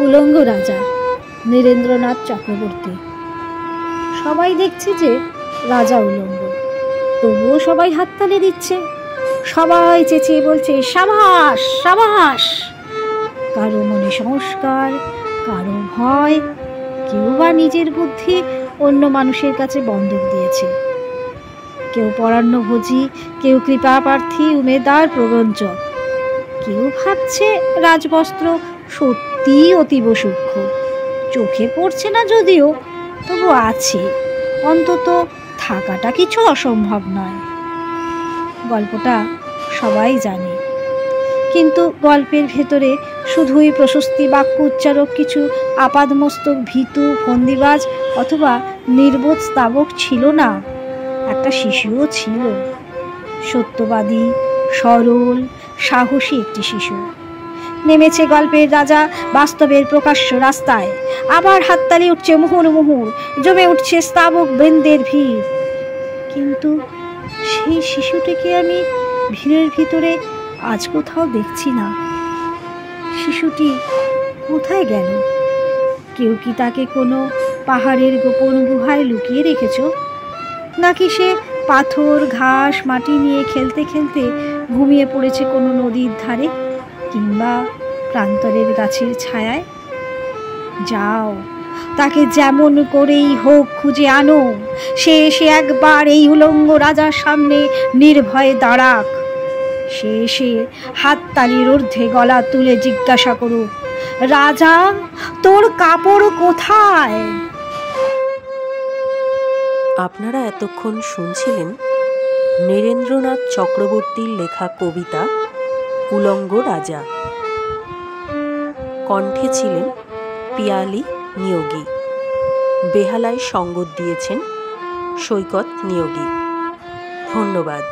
উলঙ্গ রাজা নীরেন্দ্রনাথ চক্রবর্তী। সবাই দেখছে যে রাজা উলঙ্গ, তবুও সবাই হাততালি দিচ্ছে, সবাই চেঁচিয়ে বলছে সাবাস সাবাস। কারো মনে সংস্কার, কারো ভয়, কেউ বা নিজের বুদ্ধি অন্য মানুষের কাছে বন্ধক দিয়েছে। কেউ পরান্নভোজী, কেউ কৃপাপ্রার্থী উমেদার প্রবঞ্চক, কেউ ভাবছে রাজবস্ত্র সত্যিই অতীব সূক্ষ্ম, চোখে পড়ছে না যদিও, তবু আছে, অন্তত থাকাটা কিছু অসম্ভব নয়। গল্পটা সবাই জানে, কিন্তু গল্পের ভেতরে শুধুই প্রশস্তি বাক্য উচ্চারক কিছু আপাদমস্তক ভীতু ফন্দিবাজ অথবা নির্বোধ স্তাবক ছিল না, একটা শিশুও ছিল, সত্যবাদী, সরল, সাহসী একটি শিশু। নেমেছে গল্পের রাজা বাস্তবের প্রকাশ্য রাস্তায়, আবার হাততালি উঠছে মুহুর মুহুর, জমে উঠছে স্তাবক বৃন্দের ভিড়। কিন্তু সেই শিশুটিকে আমি ভিড়ের ভিতরে আজ কোথাও দেখছি না। শিশুটি কোথায় গেল? কেউ কি তাকে কোনো পাহাড়ের গোপন গুহায় লুকিয়ে রেখেছ, নাকি সে পাথর ঘাস মাটি নিয়ে খেলতে খেলতে ঘুমিয়ে পড়েছে কোনো নদীর ধারে কিংবা প্রান্তরের গাছের ছায়ায়? যাও, তাকে যেমন করেই হোক খুঁজে আনো, সে এসে একবার এই উলঙ্গ রাজার সামনে নির্ভয়ে দাঁড়াক। সে এসে হাততালির ঊর্ধ্বে গলা তুলে জিজ্ঞাসা করুক, রাজা তোর কাপড় কোথায়? আপনারা এতক্ষণ শুনছিলেন নীরেন্দ্রনাথ চক্রবর্তীর লেখা কবিতা উলঙ্গ রাজা। কণ্ঠে ছিলেন পিয়ালি নিয়োগী, বেহালায় সঙ্গত দিয়েছেন সৈকত নিয়োগী। ধন্যবাদ।